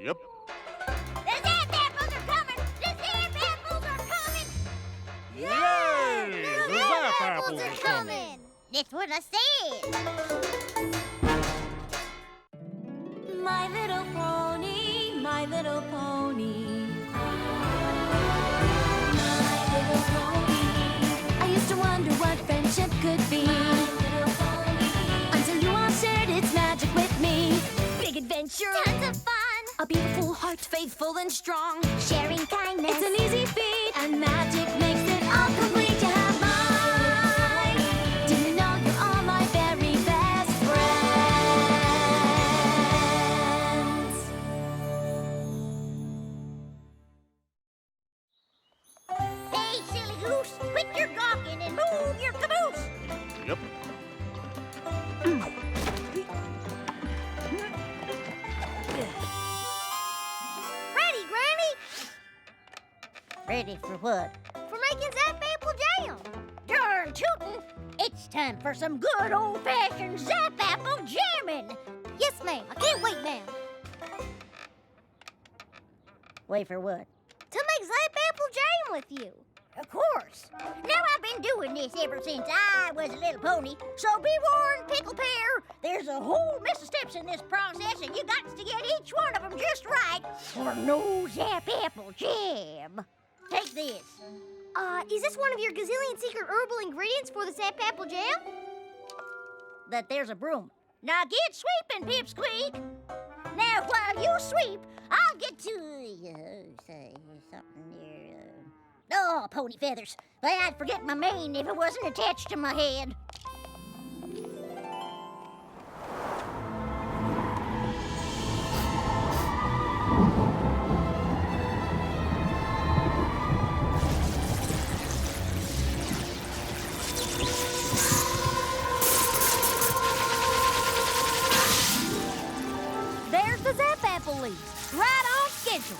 Yep. The zap apples are coming! The zap apples are coming! Yay! The zap apples are coming! That's what I said. My little pony, my little pony. My little pony. I used to wonder what friendship could be. My little pony. Until you all shared its magic with me. Big adventure. Tons of fun. A beautiful heart, faithful and strong. Sharing kindness. It's an easy feat, and magic makes it all complete to have mine. Do you know you're all my very best friends? Hey, silly goose, quit your gawking and move your caboose. Yep. Ready, Granny? Ready for what? For making zap apple jam. Darn tootin'! It's time for some good old-fashioned zap apple jamming. Yes, ma'am. I can't wait, ma'am. Wait for what? To make zap apple jam with you. Of course. Now, I've been doing this ever since I was a little pony, so be warned, Pickle Pear. There's a whole mess of steps in this process, and you got to get each one of them just right for no zap apple jam. Take this. Is this one of your gazillion secret herbal ingredients for the zap apple jam? That there's a broom. Now get sweeping, Pipsqueak. Now, while you sweep, I'll get to say something here. Oh, pony feathers. But I'd forget my mane if it wasn't attached to my head. There's the zap apple leaves, right on schedule.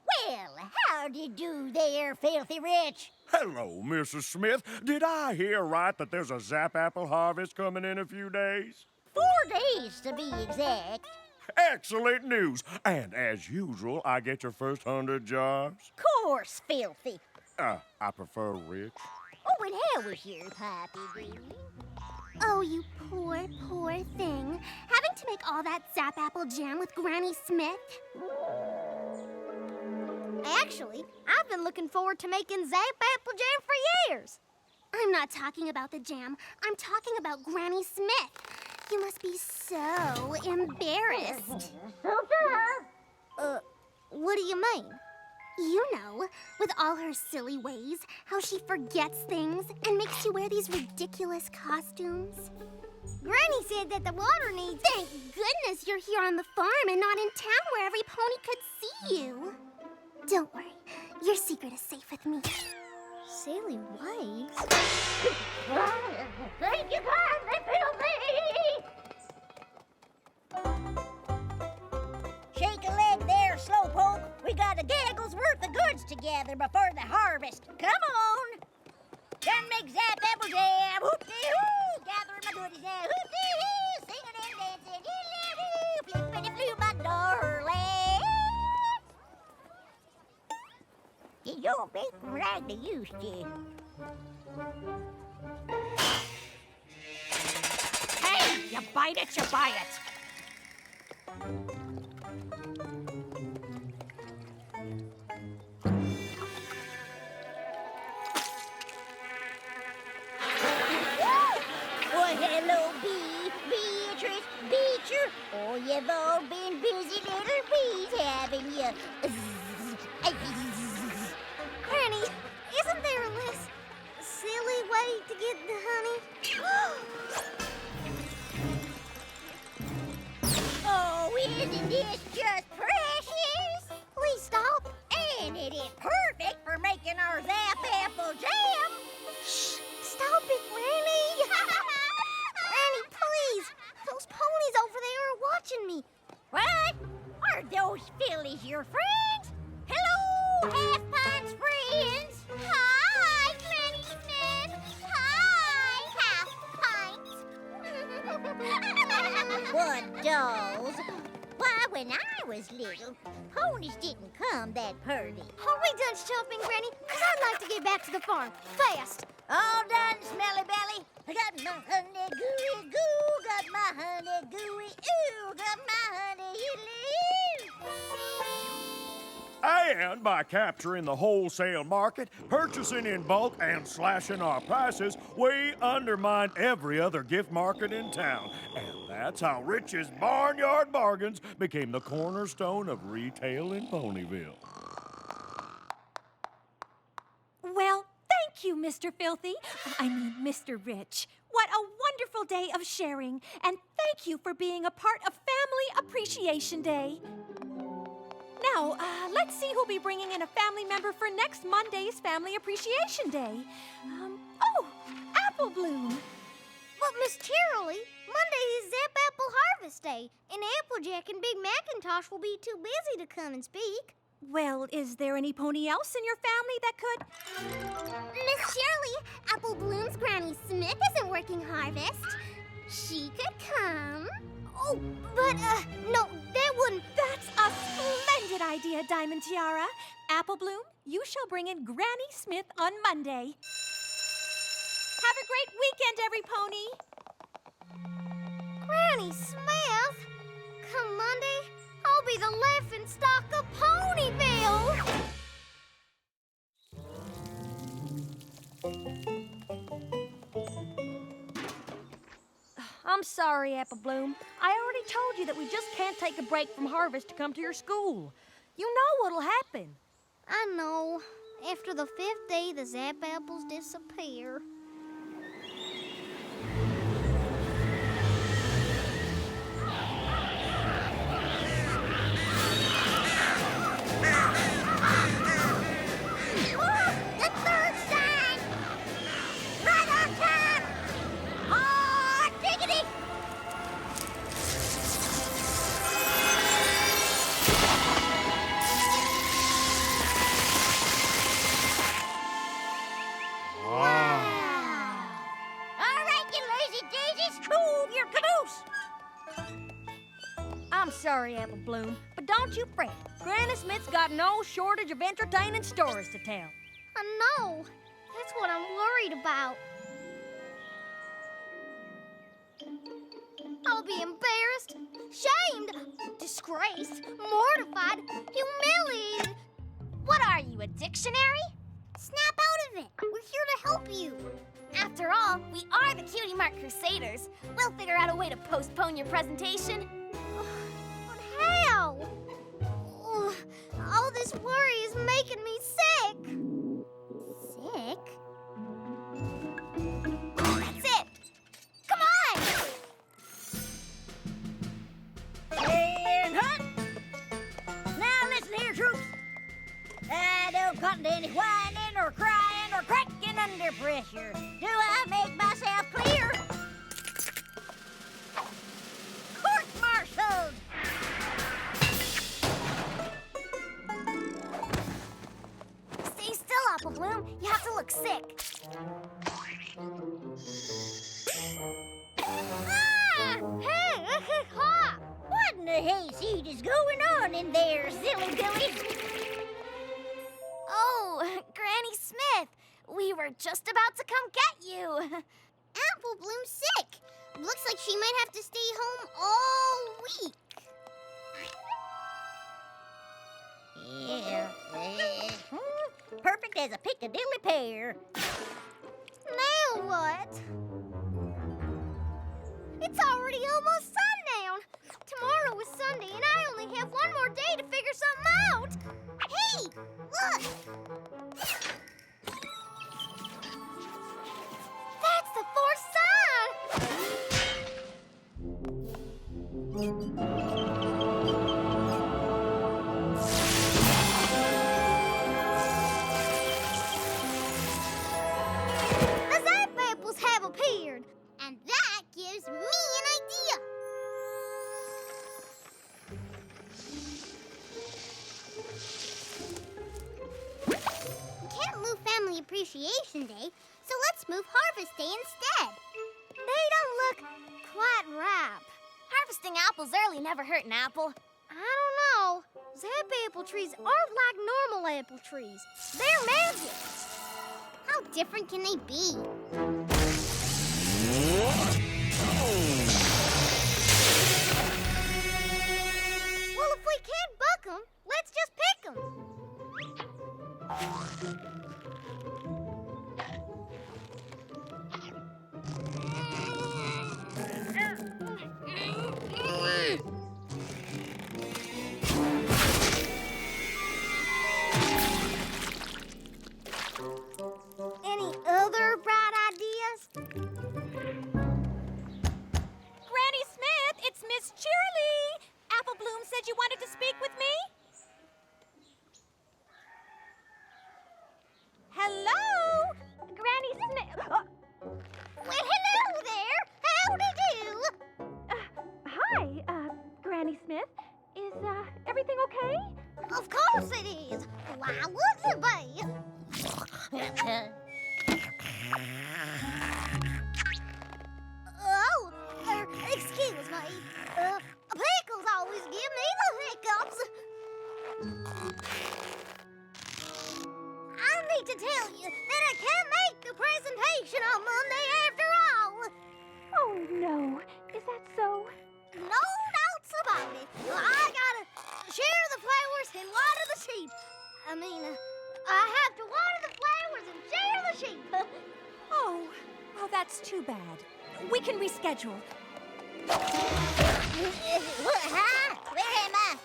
Well, how'd you do there, Filthy Rich? Hello, Mrs. Smith. Did I hear right that there's a zap apple harvest coming in a few days? 4 days, to be exact. Excellent news. And as usual, I get your first 100 jars. Course, Filthy. I prefer rich. Oh, and how was your poppy, dearie? Oh, you poor, poor thing. Having to make all that zap apple jam with Granny Smith? Actually, I've been looking forward to making zap apple jam for years. I'm not talking about the jam. I'm talking about Granny Smith. You must be so embarrassed. What do you mean? You know, with all her silly ways, how she forgets things and makes you wear these ridiculous costumes. Granny said that the water needs... Thank goodness you're here on the farm and not in town where every pony could see you. Don't worry, your secret is safe with me. Silly ways? Thank you kindly, Filthy! Shake a leg there, Slowpoke. We got a gaggle's worth of goods to gather before the harvest. Come on! Done make zap apple jam. Hoop-dee-hoo! Gathering my goodies now. Hoop-dee-hoo! Singing and dancing. Hee-lee-hoo! Flippity-floo, my darling. You don't make me like they used to. Hey, you bite it, you buy it. Well, hello, Beatrice, Beecher. Oh, you've all been busy little bees, haven't you? Granny, isn't there a less silly way to get the honey? Oh, isn't this just precious? Please stop. And it is perfect for making our zap apple jam. Shh, stop it, Granny. Granny, please. Those ponies over there are watching me. What? Are those fillies your friends. Hello, Half-Pint's friends. Hi, Granny Smith. Hi, Half-Pint. What dolls? Why, when I was little, ponies didn't come that purty. Are we done shopping, Granny? Because I'd like to get back to the farm. Fast. All done, Smelly Belly. I got my honey gooey goo, got my honey gooey ooh, got my honey And by capturing the wholesale market, purchasing in bulk, and slashing our prices, we undermine every other gift market in town. And that's how Rich's Barnyard Bargains became the cornerstone of retail in Ponyville. Well, thank you, Mr. Filthy. Mr. Rich. What a wonderful day of sharing. And thank you for being a part of Family Appreciation Day. Now, let's see who'll be bringing in a family member for next Monday's Family Appreciation Day. Apple Bloom. But, Miss Cheerilee, Monday is Zap Apple Harvest Day, and Applejack and Big Macintosh will be too busy to come and speak. Well, is there any pony else in your family that could? Miss Shirley, Apple Bloom's Granny Smith isn't working harvest. She could come. Oh, but, no, that wouldn't... That's a splendid idea, Diamond Tiara. Apple Bloom, you shall bring in Granny Smith on Monday. Have a great weekend, every pony. Granny Smith? Come Monday, I'll be the laughing stock of Ponyville. I'm sorry, Apple Bloom. I already told you that we just can't take a break from harvest to come to your school. You know what'll happen. I know. After the 5th day, the Zap Apples disappear. The third sign! Right on time! Aw, diggity! All right, you lazy daisies, move your caboose! I'm sorry, Apple Bloom, but don't you fret. Granny Smith's got no shortage of entertaining stories to tell. I know. That's what I'm worried about. I'll be embarrassed, shamed, disgraced, mortified, humiliated. What are you, a dictionary? Snap out of it. We're here to help you. After all, we are the Cutie Mark Crusaders. We'll figure out a way to postpone your presentation. But how? Ugh, all this worry is making me sick. Sick? That's it! Come on! And hunt! Now listen here, troops. I don't cotton to any whining or crying or cracking under pressure. Do I make myself clear? Court-martialed! Stay still, Apple Bloom. You have to look sick. Ah! Hey! Ha! What in the hayseed is going on in there, silly billies? Oh, Granny Smith, we were just about to come get you. Apple Bloom's sick. Looks like she might have to stay home all week. Yeah. Perfect as a Piccadilly pear. Now what? It's already almost sundown. Tomorrow is Sunday, and I only have one more day to figure something out. Hey, look! That's the fourth sign. The Zap Apples have appeared, and that gives me an idea. Appreciation Day, so let's move Harvest Day instead. They don't look quite ripe. Harvesting apples early never hurt an apple. I don't know. Zap apple trees aren't like normal apple trees. They're magic. How different can they be? Well, if we can't buck them, let's just pick them. Any other bright ideas? Granny Smith, it's Miss Cheerilee. Apple Bloom said you wanted to speak with me. Hello? Granny Smith. Well, hello there. Howdy do. Hi, Granny Smith. Is, everything okay? Of course it is. Why wouldn't it be? Oh, excuse me. Pickles always give me the hiccups. I need to tell you that I can't make the presentation on Monday after all. Oh, no. Is that so? No doubts about it. I gotta share the flowers and water the sheep. I mean, I have to water the flowers and share the sheep. Oh, well, that's too bad. We can reschedule. Hi, where am I?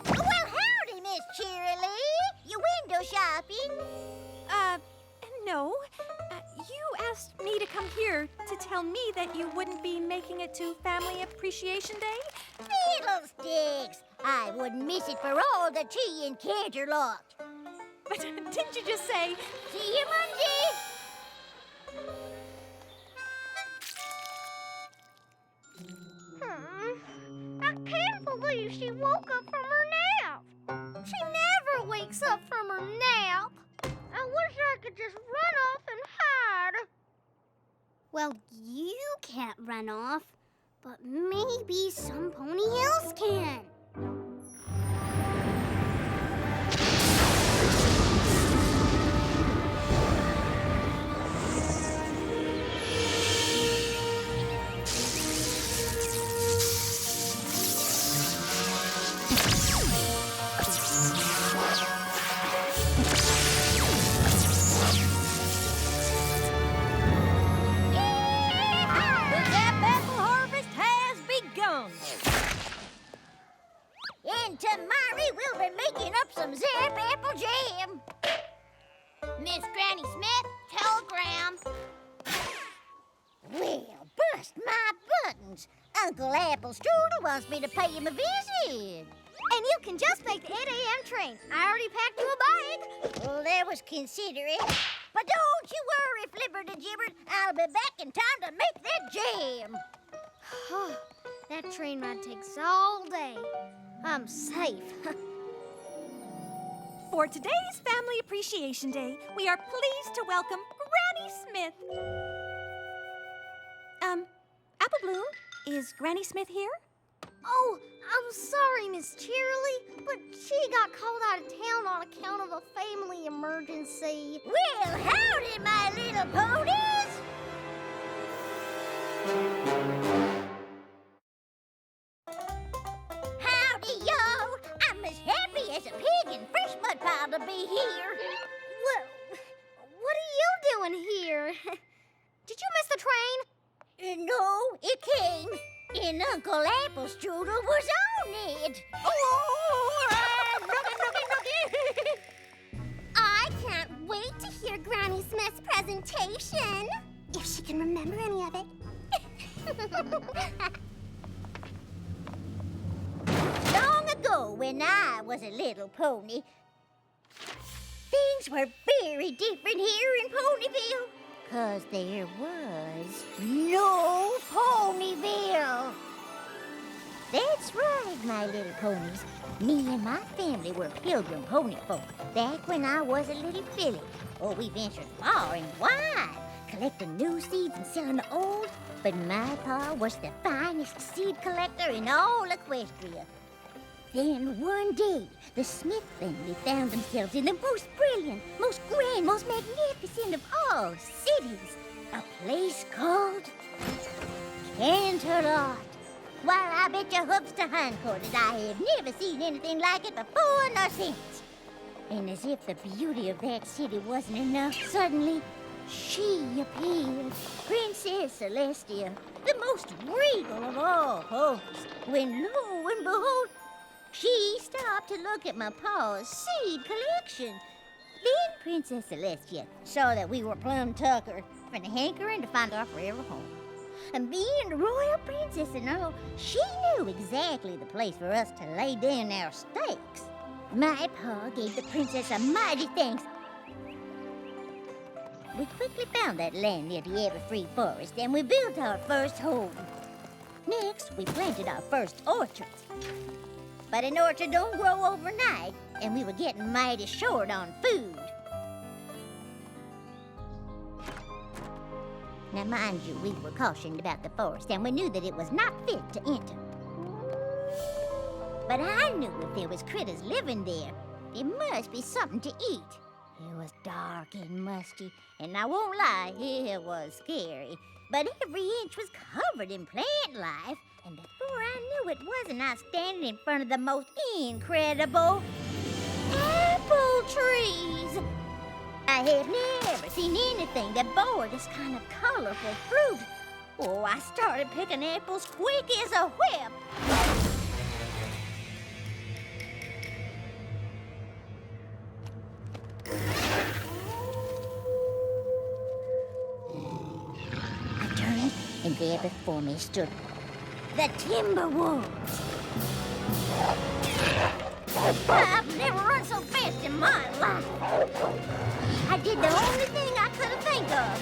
Well, howdy, Miss Cheerilee. You window shopping? No. You asked me to come here to tell me that you wouldn't be making it to Family Appreciation Day? Fiddlesticks! I wouldn't miss it for all the tea in Canterlot. But didn't you just say... See you Monday! I can't believe she woke up from her nap. She never wakes up from her nap. I wish I could just run off and hide. Well, you can't run off, but maybe some pony else can. The Zap Apple harvest has begun. And tomorrow we'll be making up some Zap apple jam. Miss Granny Smith, telegram. Well, bust my buttons. Uncle Apple Strudel wants me to pay him a visit. And you can just make the 8 a.m. train. I already packed you a bag. Well, that was considerate. But don't you worry, Flipper the Gibber. I'll be back in time to make that jam. That train ride takes all day. I'm safe. For today's Family Appreciation Day, we are pleased to welcome Granny Smith. Apple Bloom, is Granny Smith here? Oh, I'm sorry, Miss Cheerilee, but she got called out of town on account of a family emergency. Well, howdy, my little ponies! Howdy, y'all! I'm as happy as a pig in fresh mud pile to be here. What are you doing here? Did you miss the train? No, it came. And Uncle Apple Strudel was on it. I can't wait to hear Granny Smith's presentation, if she can remember any of it. Long ago, when I was a little pony, things were very different here in Ponyville. 'Cause there was no Ponyville. That's right, my little ponies. Me and my family were pilgrim pony folk back when I was a little filly. Oh, we ventured far and wide, collecting new seeds and selling the old. But my pa was the finest seed collector in all Equestria. Then one day, the Smith family found themselves in the most brilliant, most grand, most magnificent of all cities. A place called Canterlot. While I bet your hooks to hindquarters, I have never seen anything like it before nor since. And as if the beauty of that city wasn't enough, suddenly she appeared, Princess Celestia, the most regal of all hosts. When lo and behold, she stopped to look at my pa's seed collection. Then Princess Celestia saw that we were plumb tuckered and hankering to find our forever home. And being the royal princess and all, she knew exactly the place for us to lay down our stakes. My pa gave the princess a mighty thanks. We quickly found that land near the Everfree Forest, and we built our first home. Next, we planted our first orchards. But an orchard don't grow overnight, and we were getting mighty short on food. Now, mind you, we were cautioned about the forest, and we knew that it was not fit to enter. But I knew if there was critters living there, there must be something to eat. It was dark and musty, and I won't lie, it was scary. But every inch was covered in plant life, and before I knew it, wasn't I standing in front of the most incredible apple trees? I have never seen anything that bore this kind of colorful fruit. Oh, I started picking apples quick as a whip. I turned, and there before me stood the timber wolves. I've never run so fast in my life. I did the only thing I could think of.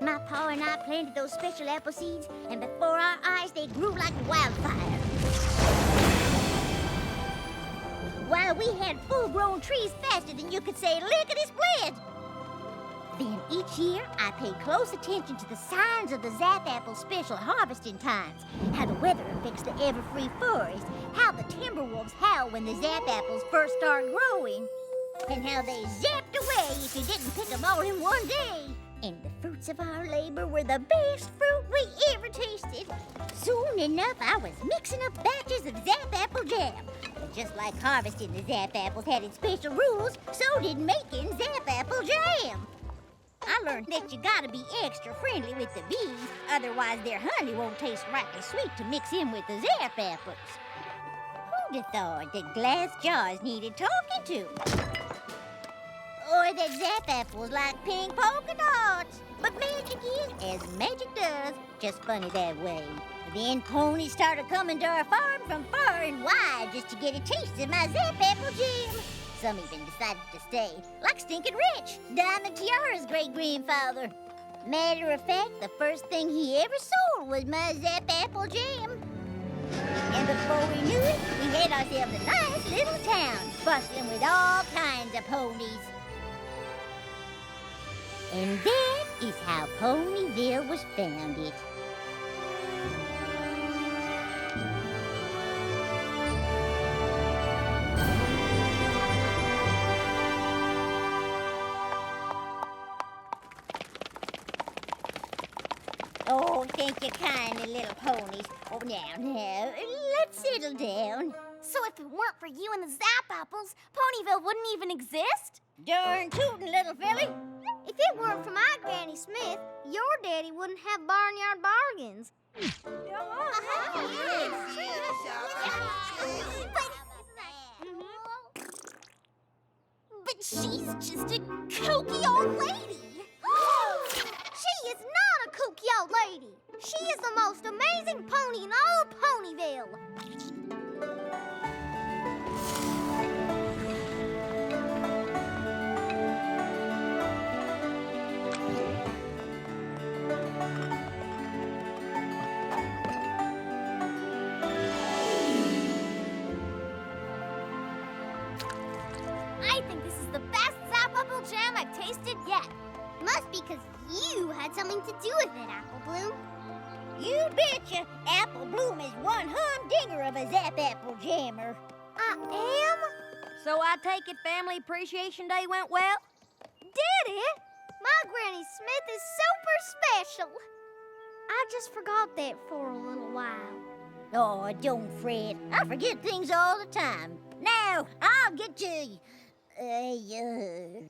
My pa and I planted those special apple seeds, and before our eyes, they grew like wildfire. While we had full-grown trees faster than you could say lickety-split. Then each year, I paid close attention to the signs of the Zap Apple special harvesting times, how the weather affects the Everfree Forest, how the timber wolves howl when the Zap Apples first start growing, and how they zapped away if you didn't pick them all in one day. And the fruits of our labor were the best fruit we ever tasted. Soon enough, I was mixing up batches of Zap Apple jam. But just like harvesting the Zap Apples had its special rules, so did making Zap Apple jam. I learned that you gotta be extra friendly with the bees, otherwise their honey won't taste rightly sweet to mix in with the Zap Apples. Who'd have thought that glass jars needed talking to? Or that Zap Apples like pink polka dots. But magic is as magic does, just funny that way. Then ponies started coming to our farm from far and wide just to get a taste of my Zap Apple jam. Some even decided to stay, like Stinkin' Rich, Diamond Tiara's great-grandfather. Matter of fact, the first thing he ever sold was my Zap Apple jam. And before we knew it, we had ourselves a nice little town, bustling with all kinds of ponies. And that is how Ponyville was founded. Oh, thank you kindly, little ponies. Oh, now, let's settle down. So if it weren't for you and the Zap Apples, Ponyville wouldn't even exist? Darn tootin', little filly. If it weren't for my Granny Smith, your daddy wouldn't have barnyard bargains. But she's just a kooky old lady. She is not a kooky old lady. She is the most amazing pony in all Ponyville. nothing to do with it, Apple Bloom. You betcha, Apple Bloom is one humdinger of a Zap Apple Jammer. I am? So I take it Family Appreciation Day went well? Did it? My Granny Smith is super special. I just forgot that for a little while. Oh, don't fret. I forget things all the time. Now, I'll get to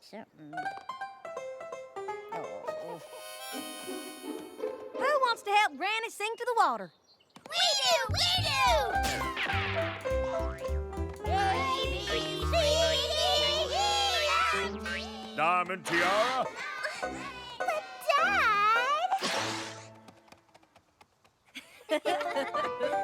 something. Oh. Who wants to help Granny sing to the water? We do! Diamond Tiara? But, Dad!